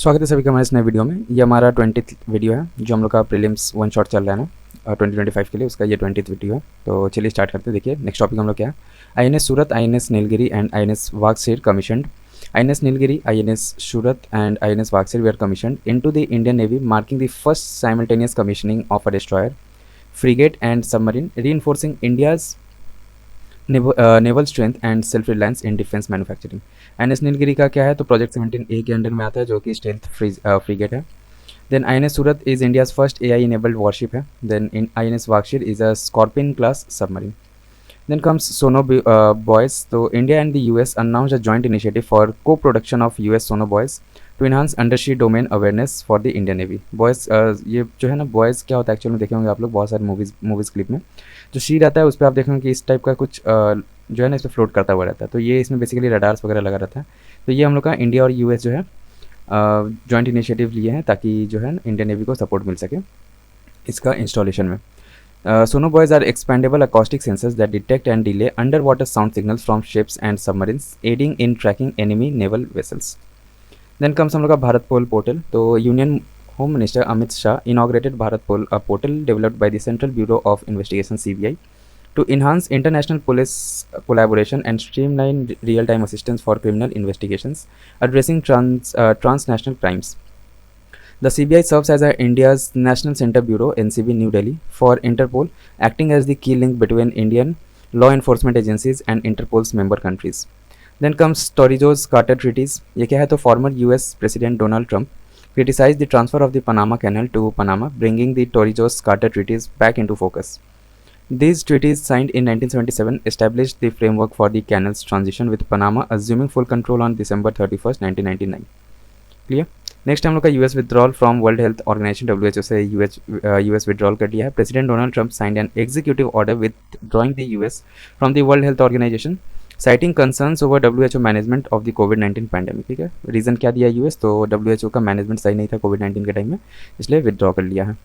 स्वागत है सभी का हमारे इस नए वीडियो में। ये हमारा 20th वीडियो है जो हम लोग का प्रीलिम्स वन शॉट चल रहा है ना 2025 के लिए, उसका ये 20th वीडियो है। तो चलिए स्टार्ट करते हैं। देखिए नेक्स्ट टॉपिक हम लोग क्या है, INS Surat, INS Nilgiri and INS Vaghsheer commissioned. INS Nilgiri, INS Surat and INS Vaghsheer were commissioned into the Indian Navy, marking the first simultaneous commissioning of a destroyer, frigate and submarine, reinforcing India's naval strength and self reliance in defence manufacturing. NS Nilgiri का क्या है, तो project 17A के under में आता है जो कि स्टेल्थ फ्रीगेट है। Then INS Surat is India's first AI enabled warship है। Then in INS Vaghsheer is a Scorpene class submarine. Then comes Boys. So India and the US announced a joint initiative for co-production of US Sono Boys to enhance undersea domain awareness for the Indian Navy. Boys ये जो है ना, boys क्या होता है actual में देखे होंगे आप लोग बहुत सारे मूवीज़ क्लिप में। जो शी रहता है उस पर आप देखेंगे कि इस टाइप का कुछ जो है ना इस पर फ्लोट करता हुआ रहता है। तो ये इसमें बेसिकली रडार्स वगैरह लगा रहता है। तो ये हम लोग का इंडिया और यूएस जो है जॉइंट इनिशिएटिव लिए हैं ताकि जो है इंडियन नेवी को सपोर्ट मिल सके इसका इंस्टॉलेशन में। Sono buoys are expandable acoustic sensors that detect and delay underwater sound signals from ships and submarines, aiding in tracking enemy naval vessels. Then comes हम लोग का भारत पोल पोर्टल। तो union home minister Amit Shah inaugurated Bharatpol, a portal developed by the Central Bureau of Investigation (CBI) to enhance international police collaboration and streamline real-time assistance for criminal investigations addressing transnational crimes. The CBI serves as India's National Center Bureau (NCB) New Delhi for Interpol, acting as the key link between Indian law enforcement agencies and Interpol's member countries. Then comes Torrijos Carter Treaties. ये क्या है, तो former US President Donald Trump criticized the transfer of the Panama Canal to Panama, bringing the Torrijos Carter Treaties back into focus. These treaties, signed in 1977, established the framework for the canal's transition, with Panama assuming full control on December 31st, 1999. Clear? Next हम लोग का US withdrawal from World Health Organization WHO से US withdrawal कर लिया है। President Donald Trump signed an executive order withdrawing the US from the World Health Organization, citing concerns over WHO management of the कोविड-19 pandemic. ठीक है, reason क्या दिया US, तो WHO का मैनेजमेंट सही नहीं था कोविड-19 के टाइम में, इसलिए विड्रॉ कर लिया है।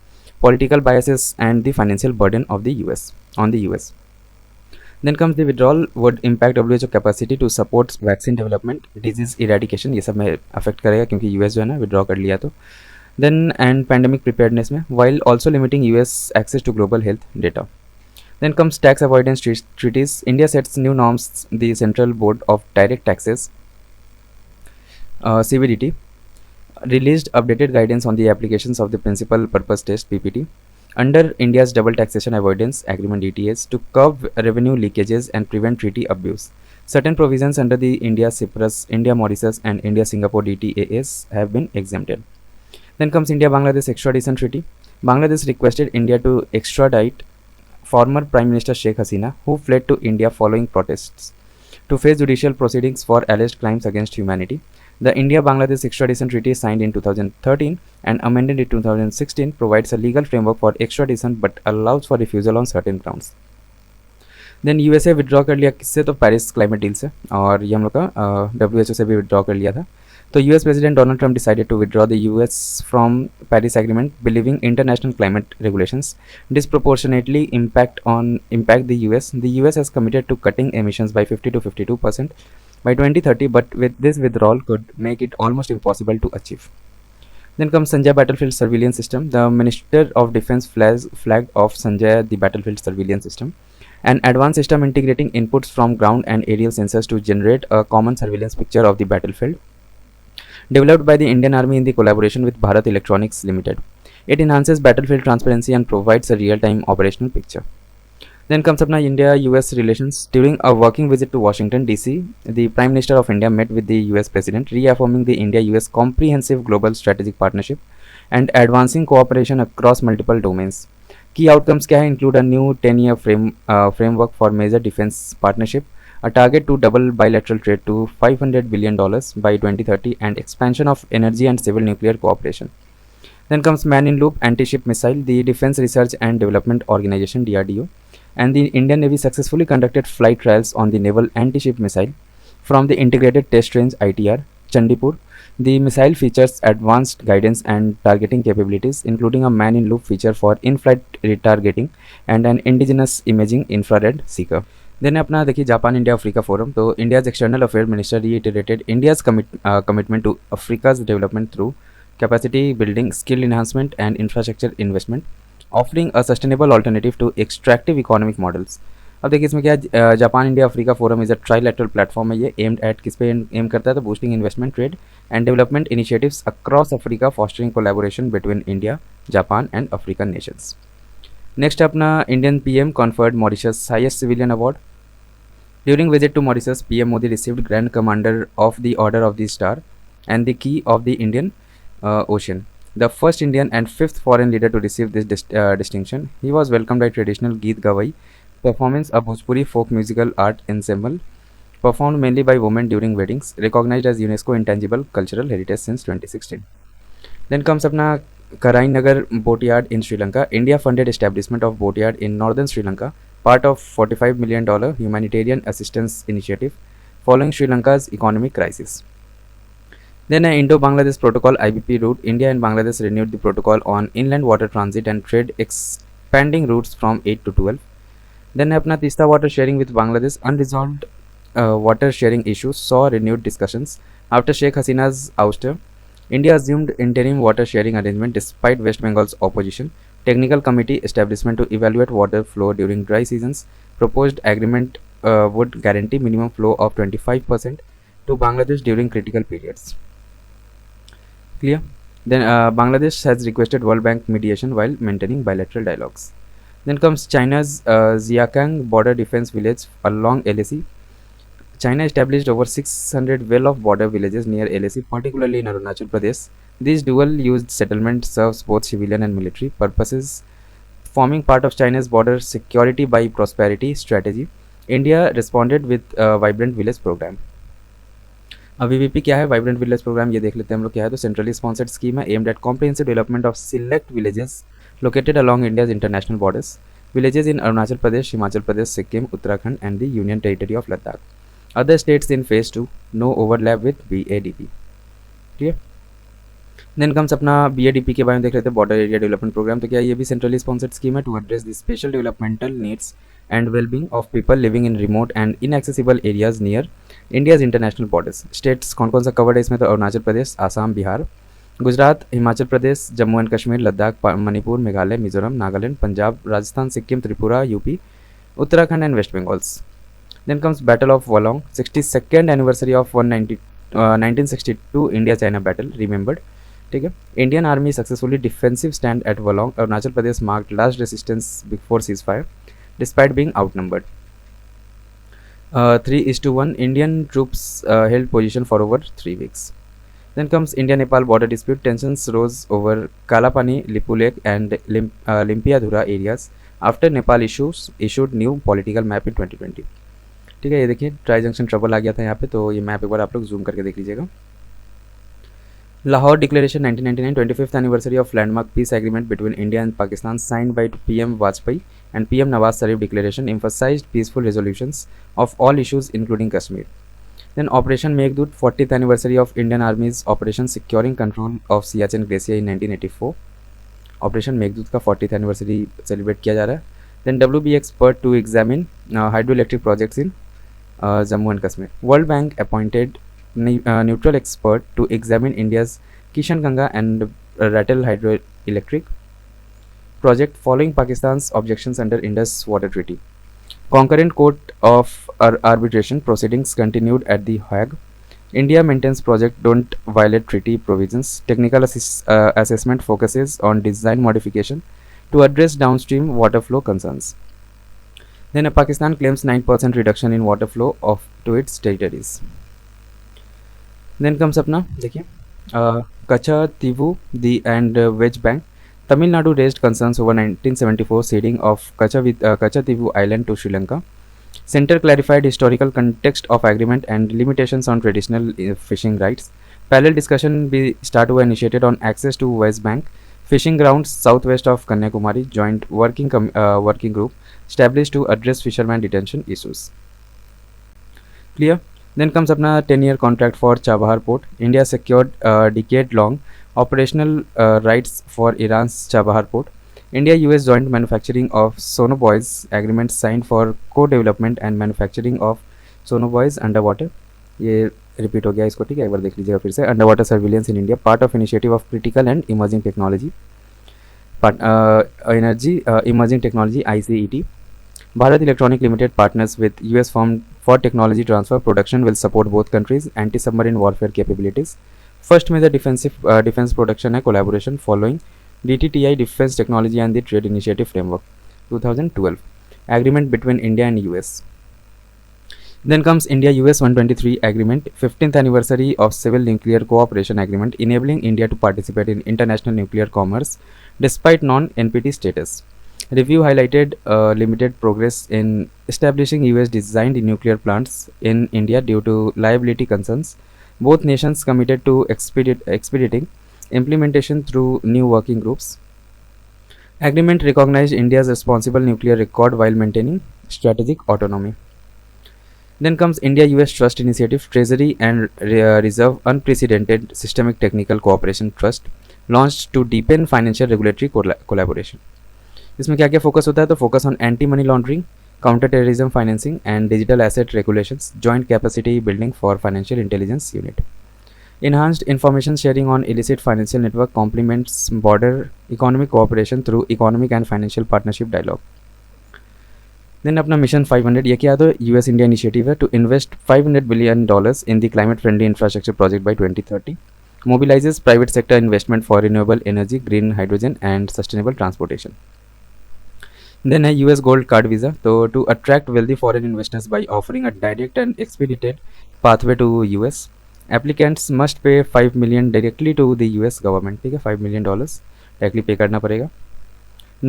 Political biases and the financial burden of the US on the US. Then comes the withdrawal would impact WHO capacity to support vaccine development, disease eradication, ये सब में अफेक्ट करेगा क्योंकि यूएस जो है ना विड्रॉ कर लिया। तो then and pandemic preparedness में, while also limiting US access to global health data. Then comes tax avoidance treaties. India sets new norms. The Central Board of Direct Taxes (CBDT) released updated guidance on the applications of the Principal Purpose Test (PPT) under India's Double Taxation Avoidance Agreement (DTAs) to curb revenue leakages and prevent treaty abuse. Certain provisions under the India-Cyprus, India-Mauritius and India-Singapore DTAs have been exempted. Then comes India-Bangladesh Extradition Treaty. Bangladesh requested India to extradite former Prime Minister Sheikh Hasina, who fled to India following protests, to face judicial proceedings for alleged crimes against humanity. The India-Bangladesh Extradition Treaty, signed in 2013 and amended in 2016, provides a legal framework for extradition but allows for refusal on certain grounds. Then USA withdraw कर लिया किससे, तो Paris climate deal से, और ये हम लोग का WHO से भी विड्रॉ कर लिया था। तो US president Donald Trump decided to withdraw the US from Paris agreement, believing international climate regulations disproportionately impact the US. The US has committed to cutting emissions by 50 to 52% by 2030, but with this withdrawal could make it almost impossible to achieve. Then comes Sanjay Battlefield Surveillance System. The Minister of Defense flagged off Sanjay the Battlefield Surveillance System, an advanced system integrating inputs from ground and aerial sensors to generate a common surveillance picture of the battlefield, developed by the Indian Army in the collaboration with Bharat Electronics Limited. It enhances battlefield transparency and provides a real-time operational picture. Then comes अपना India-US relations. During a working visit to Washington DC, the Prime Minister of India met with the US President, reaffirming the India-US comprehensive global strategic partnership and advancing cooperation across multiple domains. Key outcomes क्या है, include a new 10-year framework for major defense partnership, a target to double bilateral trade to $500 billion by 2030, and expansion of energy and civil nuclear cooperation. Then comes Man in Loop Anti-Ship Missile. The Defense Research and Development Organization (DRDO) and the Indian Navy successfully conducted flight trials on the naval anti-ship missile from the Integrated Test Range (ITR) Chandipur. The missile features advanced guidance and targeting capabilities, including a man-in-loop feature for in-flight retargeting and an indigenous imaging infrared seeker. Then अपना देखिए Japan India Africa forum, तो India's external affair minister reiterated India's commitment to Africa's development through capacity building, skill enhancement and infrastructure investment, offering a sustainable alternative to extractive economic models. अब देखिए इसमें क्या है, Japan India Africa forum is a trilateral platform है, ये aimed at किस पे M करता है, तो boosting investment, trade and development initiatives across Africa, fostering collaboration between India, Japan and African nations. Next अपना Indian PM conferred Mauritius highest civilian award. During visit to Mauritius, PM Modi received Grand Commander of the Order of the Star and the Key of the Indian Ocean, the first Indian and fifth foreign leader to receive this distinction. He was welcomed by traditional Geet Gawai performance, a Bhojpuri folk musical art ensemble performed mainly by women during weddings, recognized as UNESCO Intangible Cultural Heritage since 2016. Then comes अपना Karain Nagar boatyard in Sri Lanka. India funded establishment of boatyard in northern Sri Lanka, part of $45 million humanitarian assistance initiative following Sri Lanka's economic crisis. Then an Indo-Bangladesh Protocol IBP route. India and Bangladesh renewed the protocol on inland water transit and trade, expanding routes from 8 to 12. Then अपना Teesta water sharing with Bangladesh. Unresolved water sharing issues saw renewed discussions after Sheikh Hasina's ouster. India assumed interim water sharing arrangement despite West Bengal's opposition. Technical committee establishment to evaluate water flow during dry seasons. Proposed agreement would guarantee minimum flow of 25% to Bangladesh during critical periods. Clear? Then Bangladesh has requested World Bank mediation while maintaining bilateral dialogues. Then comes China's Xiaokang border defense village along LAC. China established over 600 well-off border villages near LAC, particularly in Arunachal Pradesh. This dual-use settlement serves both civilian and military purposes, forming part of China's border security by prosperity strategy. India responded with a vibrant village program. अब VVP क्या है, vibrant village programme, ये देख लेते हैं हम लोग क्या है. तो सेंट्रली स्पॉन्सर्ड स्कीम है aimed at comprehensive development of select villages located along India's international borders. Villages in Arunachal Pradesh, Himachal Pradesh, Sikkim, Uttarakhand and the union territory of Ladakh. Other states in phase 2, no overlap with BADP. ठीक है. देन कम्स अपना BADP के बारे में देख लेते हैं, बॉर्डर एरिया डेवलपमेंट प्रोग्राम. तो क्या ये भी सेंट्रली स्पॉन्सर्ड स्कीम है to address the special developmental needs and wellbeing of people living in remote and inaccessible areas near India's international borders. States कौन कौन सा कवर्ड है इसमें, तो Arunachal Pradesh, Assam, Bihar, Gujarat, Himachal Pradesh, Jammu and Kashmir, Ladakh, Manipur, Meghalaya, Mizoram, Nagaland, Punjab, Rajasthan, Sikkim, Tripura, UP, Uttarakhand and west Bengals. Then comes Battle of Wolong, 62nd anniversary of 1962 India-China battle remembered. ठीक है. Indian Army successfully defensive stand at Wolong. Arunachal Pradesh marked last resistance before ceasefire, despite being outnumbered. 3:1 Indian troops held position for over 3 weeks. Then comes India-Nepal border dispute. Tensions rose over Kalapani, Lipulek and Limpiadhura areas after Nepal issued new political map in 2020. ठीक है. ये देखिए tri junction trouble आ गया था यहाँ पे, तो ये मैप एक बार आप लोग जूम करके देख लीजिएगा. Lahore declaration 1999, 25th anniversary of landmark piece agreement between India and Pakistan signed by PM Vajpayee and PM Nawaz Sharif. Declaration emphasized peaceful resolutions of all issues including Kashmir. Then Operation Meghdoot, 40th anniversary of Indian Army's Operation Securing Control of Siachen Glacier in 1984. Operation Meghdoot का 40th anniversary celebrate किया जा रहा है. Then WB expert to examine hydroelectric projects in Jammu and Kashmir. World Bank appointed neutral expert to examine India's Kishanganga and Ratel hydroelectric project following Pakistan's objections under Indus Water Treaty. Concurrent court of arbitration proceedings continued at The Hague. India maintains project don't violate treaty provisions. Technical assessment focuses on design modification to address downstream water flow concerns. Then Pakistan claims 9% reduction in water flow to its territories. Then comes अपना देखिए Kacha Tivu and Wedge Bank. Tamil Nadu raised concerns over 1974 ceding of Kacha Tivu Island to Sri Lanka. Center clarified historical context of agreement and limitations on traditional fishing rights. Parallel discussion were initiated on access to West Bank fishing grounds southwest of Kanyakumari. Joint working group established to address fisherman detention issues. Clear? Then comes अपना 10-year contract for Chabahar port. India secured decade-long operational rights for Iran's Chabahar port. India-US joint manufacturing of sonobuoys agreement signed for co-development and manufacturing of sonobuoys underwater. ये repeat हो गया इसको, ठीक है, एक बार देख लीजिएगा फिर से. Under water surveillance in India, part of initiative of critical and emerging technology, energy emerging technology ICET. Bharat Electronic Limited partners with US firm for technology transfer. Production will support both countries' anti-submarine warfare capabilities. First major defense production है collaboration following DTTI Defense Technology and the Trade Initiative Framework 2012 agreement between India and US. Then comes India-US 123 agreement, 15th anniversary of Civil Nuclear Cooperation Agreement, enabling India to participate in international nuclear commerce despite non-NPT status. Review highlighted limited progress in establishing US designed nuclear plants in India due to liability concerns. Both nations committed to expediting implementation through new working groups. Agreement recognized India's responsible nuclear record while maintaining strategic autonomy. Then comes India-US Trust Initiative, Treasury and Reserve Unprecedented Systemic Technical Cooperation Trust, launched to deepen financial regulatory collaboration. इसमें क्या क्या focus होता है, तो focus on anti money laundering, counter terrorism financing and digital asset regulations, joint capacity building for financial intelligence unit. Enhanced information sharing on illicit financial network complements border economic cooperation through economic and financial partnership dialogue. Then अपना mission 500, ये क्या, तो US India initiative है to invest $500 billion in the climate friendly infrastructure project by 2030. Mobilizes private sector investment for renewable energy, green hydrogen and sustainable transportation. Then है US Gold Card Visa, तो to attract wealthy foreign investors by offering a direct and expedited pathway to US. Applicants must pay $5 million directly to the US government, ठीक है, $5 million directly pay करना पड़ेगा.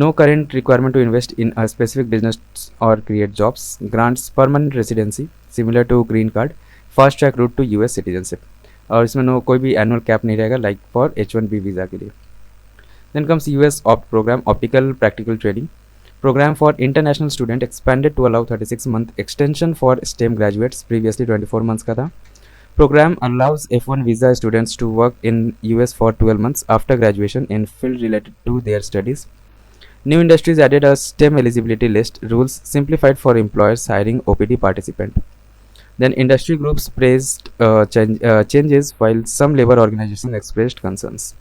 No current requirement to invest in a specific business or create jobs. Grants permanent residency similar to green card. Fast track route to US citizenship. और इसमें no कोई भी annual cap नहीं रहेगा like for H1B visa के लिए. Then comes US OPT program, Optical Practical Training. Program for international student expanded to allow 36-month extension for STEM graduates, previously 24 months का था. Program allows F1 visa students to work in US for 12 months after graduation in field related to their studies. New industries added a STEM eligibility list, rules simplified for employers hiring OPT participant. Then industry groups praised changes while some labor organizations expressed concerns.